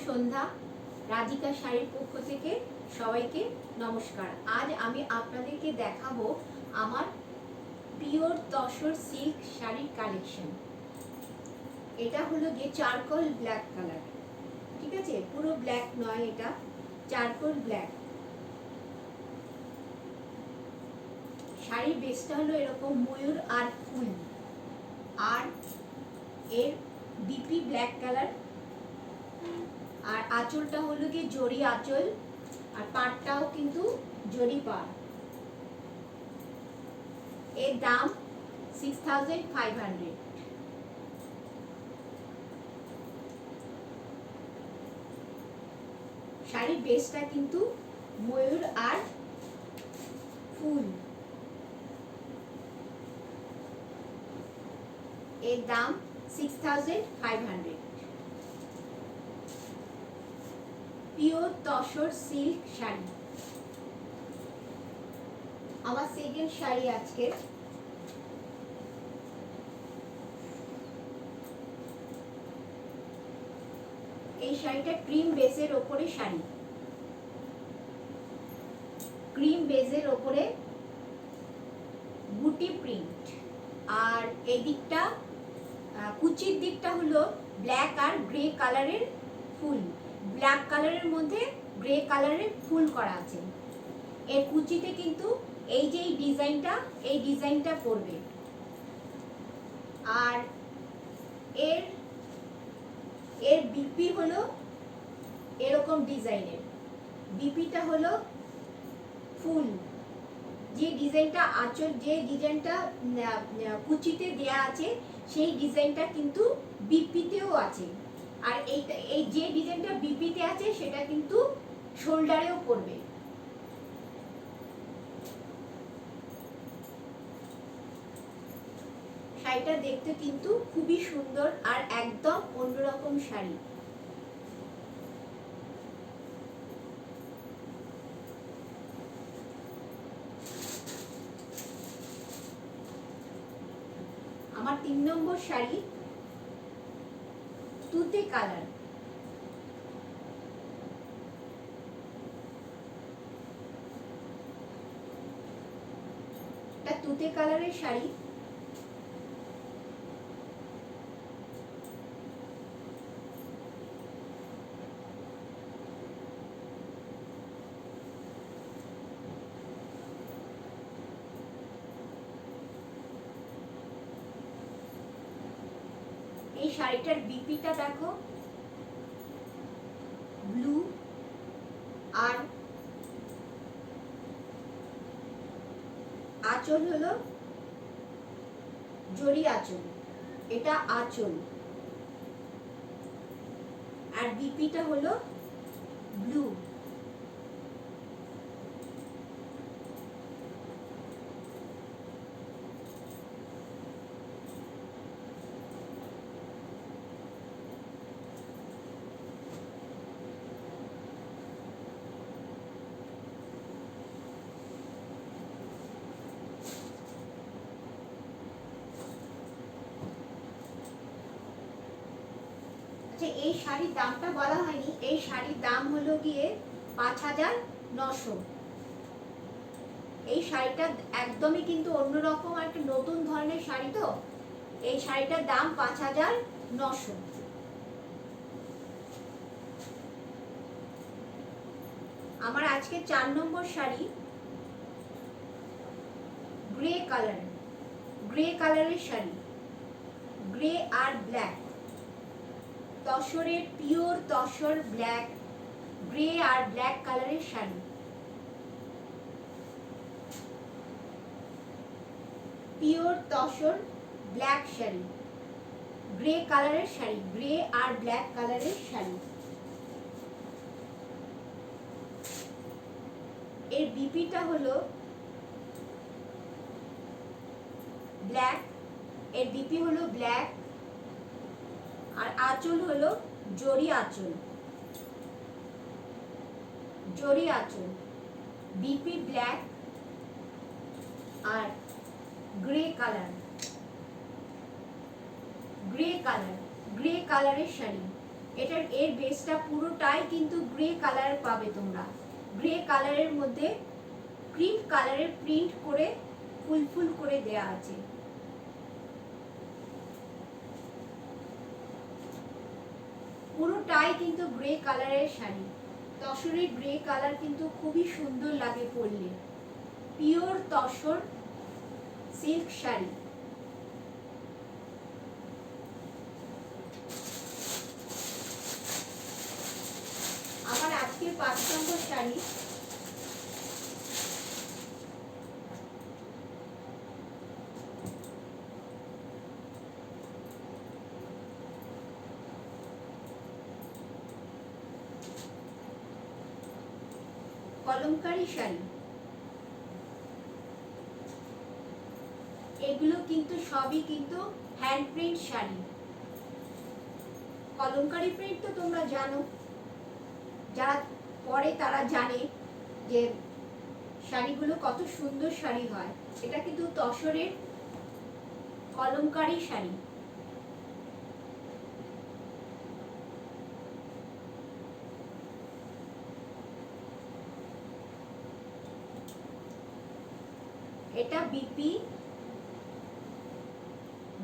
সন্ধ্যা। রাধিকা শাড়ির পক্ষ থেকে সবাইকে নমস্কার। আজ আমি আপনাদেরকে দেখাবো আমার পিওর তসর সিল্ক শাড়ির কালেকশন। এটা হলো গিয়ে চারকোল ব্ল্যাক কালার, ঠিক আছে? পুরো ব্ল্যাক নয়, এটা চারকোল ব্ল্যাক। শাড়ির বেসটা হলো এরকম ময়ূর আর ফুল, আর এর ডিপি ব্ল্যাক কালার, আর আঁচলটা হলো গিয়ে জরি আঁচল, আর পাড়টাও কিন্তু জরি পাড়। এর দাম 6500। শাড়ির বেসটা কিন্তু ময়ূর আর ফুল। এর দাম 6500। Pure tussar silk sari. আমার সেকেন্ড শাড়ি আজকে এই শাড়িটা ক্রিম বেসের ওপরে শাড়ি, ক্রিম বেসের ওপরে বুটি প্রিন্ট, আর এই দিকটা কুচির দিকটা হলো ব্ল্যাক আর গ্রে কালারের ফুল, ব্ল্যাক কালারের মধ্যে গ্রে কালারের ফুল করা আছে। এর কুচিতে কিন্তু এই যে এই ডিজাইনটা পড়বে, আর এর এর বিপি হলো এরকম ডিজাইনের। বিপিটা হলো ফুল, যে ডিজাইনটা আঁচল, যে ডিজাইনটা কুচিতে দেয়া আছে সেই ডিজাইনটা কিন্তু বিপিতেও আছে, আর এই যে ডিজাইনটা বিপিতে আছে সেটা কিন্তু শোল্ডারেও পড়বে। শাড়িটা দেখতে কিন্তু খুবই সুন্দর আর একদম অন্যরকম শাড়ি। আমার 3 নম্বর শাড়ি তুতে কালার। এটা তুতে কালারের শাড়ি। এই শাড়িটার বিপিটা দেখো, ব্লু, আর আঁচল হলো জরি আঁচল, এটা আঁচল, আর বিপিটা হলো ব্লু। এই শাড়ির দামটা বলা হয়নি। এই শাড়ির দাম হলো গিয়ে 5900। এই শাড়িটা একদমই কিন্তু অন্যরকম, একটা নতুন ধরনের শাড়ি, তো এই শাড়িটার দাম 5900। আমার আজকে 4 number sari grey colour, grey কালারের শাড়ি, গ্রে আর ব্ল্যাক, তসরের পিওর তসর ব্ল্যাক, গ্রে আর ব্ল্যাক কালারের sari. Pure tussar black sari, grey কালারের শাড়ি, গ্রে আর ব্ল্যাক কালারের শাড়ি। এর বিপিটা হলো ব্ল্যাক, এর বিপি হলো ব্ল্যাক, আর আঁচল হলো জরি আঁচল, জরি আঁচল, বিপি ব্ল্যাক আর গ্রে কালার, গ্রে কালারের শাড়ি। এর বেসটা পুরোটাই কিন্তু গ্রে কালার পাবে তোমরা। গ্রে কালারের মধ্যে ক্রিম কালারের প্রিন্ট করে ফুল ফুল করে দেয়া আছে। পুরোটাই কিন্তু গ্রে কালারের শাড়ি। তসরের গ্রে কালার কিন্তু খুবই সুন্দর লাগে পরলে। Pure tussar silk sari. আমার আজকের 5 নম্বর শাড়ি, কলমকারী শাড়ি। এগুলো কিন্তু সবই কিন্তু hand print sari. Kalamkari print তো তোমরা জানো, যারা পরে তারা জানে যে শাড়িগুলো কত সুন্দর শাড়ি হয়। এটা কিন্তু তসরের কলমকারী শাড়ি। এটা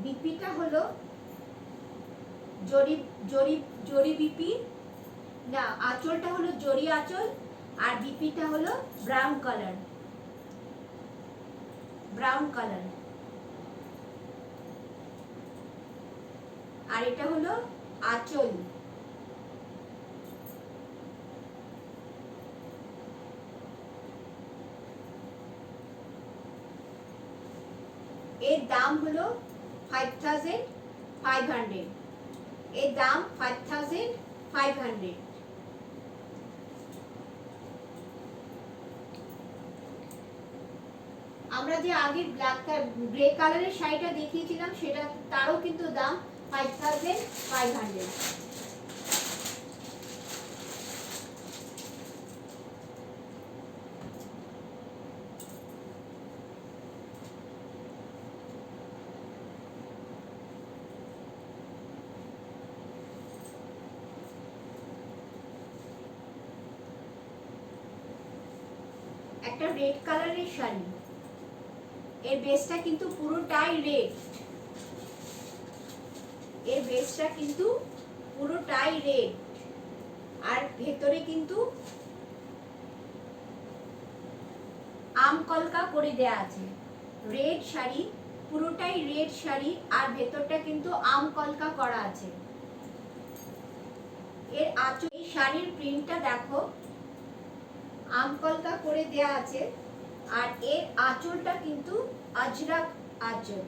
বিপিটা হলো জরি বিপি, না আঁচলটা হলো জরি আঁচল, আর বিপিটা হলো ব্রাউন কালার। আর এটা হলো আঁচল। এর দাম হলো 5500। এর দাম 5500। আমরা যে আগে গ্রে কালারের শাড়িটা দেখিয়েছিলাম সেটা তারও কিন্তু দাম 5500। একটা রেড কালারের শাড়ি। এর বেসটা কিন্তু পুরোটাই রেড। আর ভেতরে কিন্তু আম কলকা করে দেয়া আছে। রেড শাড়ি, পুরোটাই রেড শাড়ি, আর ভেতরটা কিন্তু আম কলকা করা আছে। এর আঁচল, এই শাড়ির প্রিন্টটা দেখো, আম কলকা করে দেয়া আছে। আর এর আঁচলটা কিন্তু আজরাক আঁচল।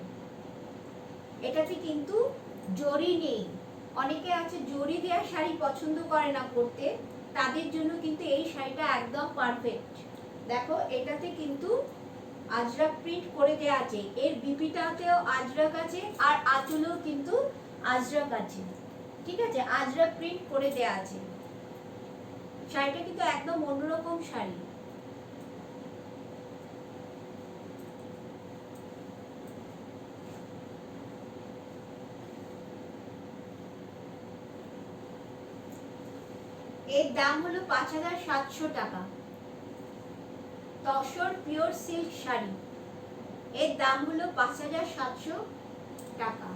এটাতে কিন্তু জরি নেই। অনেকে আছে জরি দেওয়া শাড়ি পছন্দ করে না পরতে, তাদের জন্য কিন্তু এই শাড়িটা একদম পারফেক্ট। দেখো এটাতে কিন্তু আজরাক প্রিন্ট করে দেয়া আছে। এর বিপিটাতেও আজরাক আছে, আর আঁচলেও কিন্তু আজরাক আছে। ঠিক আছে, আজরাক প্রিন্ট করে দেয়া আছে। শাড়িটা কিন্তু একদম অন্যরকম শাড়ি। এর দাম হলো 5700 টাকা। তসর পিওর সিল্ক শাড়ি, এর দাম হলো 5700 টাকা।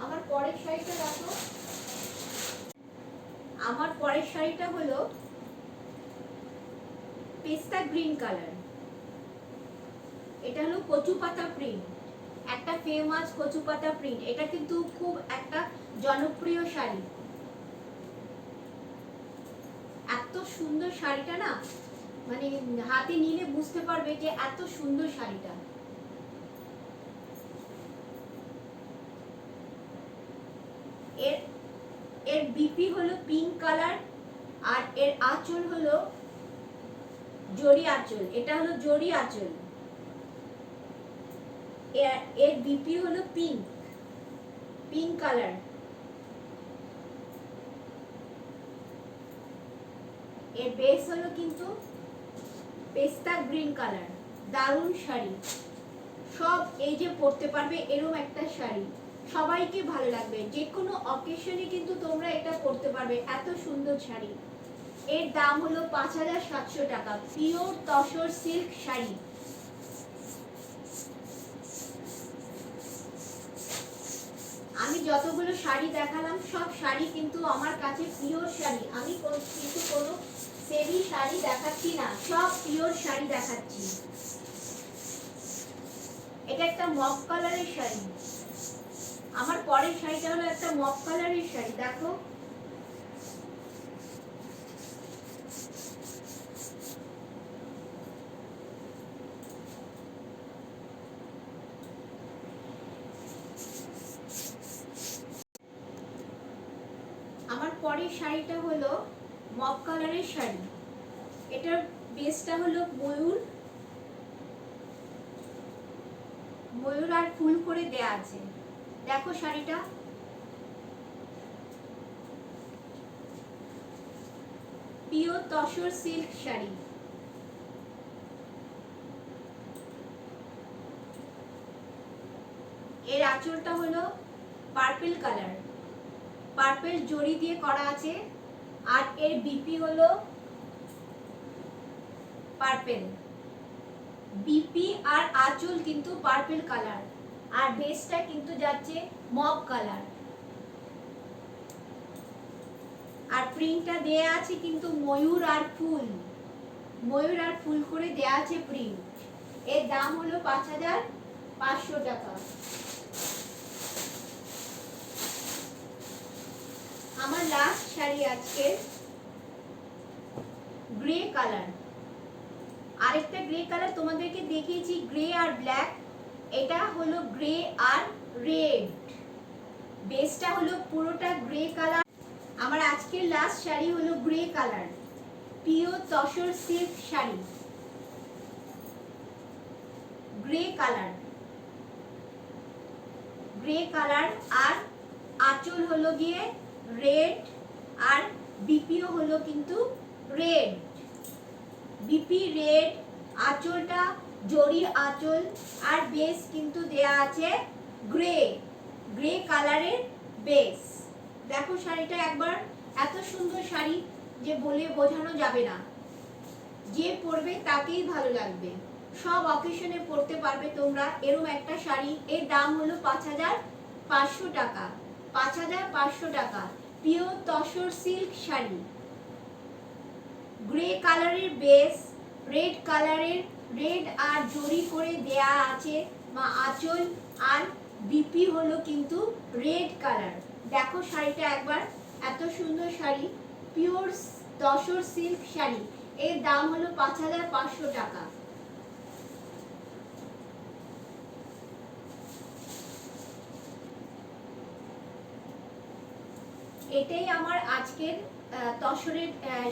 আমার পরের শাড়িটা দেখো। আমার পরের শাড়িটা হলো পেস্তা গ্রিন কালার। এটা হলো কচু পাতা প্রিন্ট, একটা ফেমাস কচু পাতা প্রিন্ট। এটা কিন্তু খুব একটা জনপ্রিয় শাড়ি। এত সুন্দর শাড়িটা না, মানে হাতে নিলে বুঝতে পারবে যে এত সুন্দর শাড়িটা। এর বিপি হলো পিঙ্ক কালার, আর এর আঁচল হলো জরি আঁচল। এটা হলো জরি আঁচল। এর বিপি হলো পিঙ্ক কালার। এর বেস হলো কিন্তু পেস্তা গ্রিন কালার। দারুণ শাড়ি, সব এই যে পরতে পারবে এরকম একটা শাড়ি। সবাইকে ভালো লাগবে, যে কোনো অকেশনে কিন্তু তোমরা এটা পরতে পারবে। এত সুন্দর শাড়ি। এর দাম হলো 5700 টাকা, পিওর তসর সিল্ক শাড়ি। আমি যতগুলো শাড়ি দেখালাম সব শাড়ি কিন্তু আমার কাছে পিওর শাড়ি। আমি কিন্তু কোনো সেরি শাড়ি দেখাচ্ছি না, সব পিওর শাড়ি দেখাচ্ছি। এটা একটা মফ কালারের শাড়ি। আমার পরের শাড়িটা হলো একটা মফ কালারের শাড়ি, দেখো। আমার পরের শাড়িটা হলো মফ কালারের শাড়ি। এটার বেসটা হলো ময়ূর, ময়ূর আর ফুল করে দেয়া আছে। দেখো শাড়িটা, পিওর তসর সিল্ক শাড়ি। এর আঁচলটা হলো পার্পল কালার, পার্পল জড়ি দিয়ে করা আছে। আর এর বিপি হলো পার্পল, বিপি আর আঁচল কিন্তু পার্পল কালার, আর বেসটা কিন্তু যাচ্ছে মভ কালার। আর প্রিন্টটা দেয়া আছে কিন্তু ময়ূর আর ফুল, ময়ূর আর ফুল করে দেয়া আছে প্রিন্ট। এর দাম হলো 5500 টাকা। আমার লাস্ট শাড়ি আজকে গ্রে কালার। আরেকটা গ্রে কালার তোমাদেরকে দেখিয়েছি, গ্রে আর ব্ল্যাক। এটা হলো গ্রে আর রেড, বেসটা হলো পুরোটা গ্রে কালার। আমার আজকের লাস্ট শাড়ি হলো grey colour, pure tussar silk sari, grey colour, grey colour. আর আঁচল হলো গিয়ে রেড, আর বিপিও হলো কিন্তু রেড, বিপি রেড, আঁচলটা জরি আঁচল। আর বেস কিন্তু দেয়া আছে গ্রে, গ্রে কালারের বেস। দেখো শাড়িটা একবার, এত সুন্দর শাড়ি যে বলে বোঝানো যাবে না। যে পরবে তাকেই ভালো লাগবে, সব অকেশনে পরতে পারবে তোমরা এরকম একটা শাড়ি। এর দাম হলো 5500 টাকা, 5500 টাকা, pure tussar silk sari, grey কালারের বেস, রেড কালারের, রেড আর জরি করে দেয়া আছে মা আঁচল। আর বিপি হলো কিন্তু রেড কালার। দেখো শাড়িটা একবার, এত সুন্দর শাড়ি, পিওর তসর সিল্ক শাড়ি। এর দাম হলো 5500 টাকা। এটাই আমার আজকের তসরের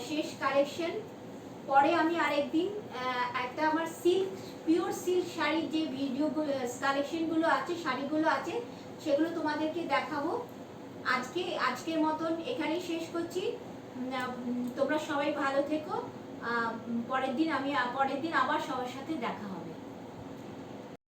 শেষ কালেকশন। পরে আমি আরেকদিন একটা আমার সিল্ক, পিওর সিল্ক শাড়ির যে ভিডিওগুলো কালেকশনগুলো আছে, শাড়িগুলো আছে, সেগুলো তোমাদেরকে দেখাবো। আজকের মতন এখানেই শেষ করছি। তোমরা সবাই ভালো থেকো। পরের দিন আবার সবার সাথে দেখা হবে।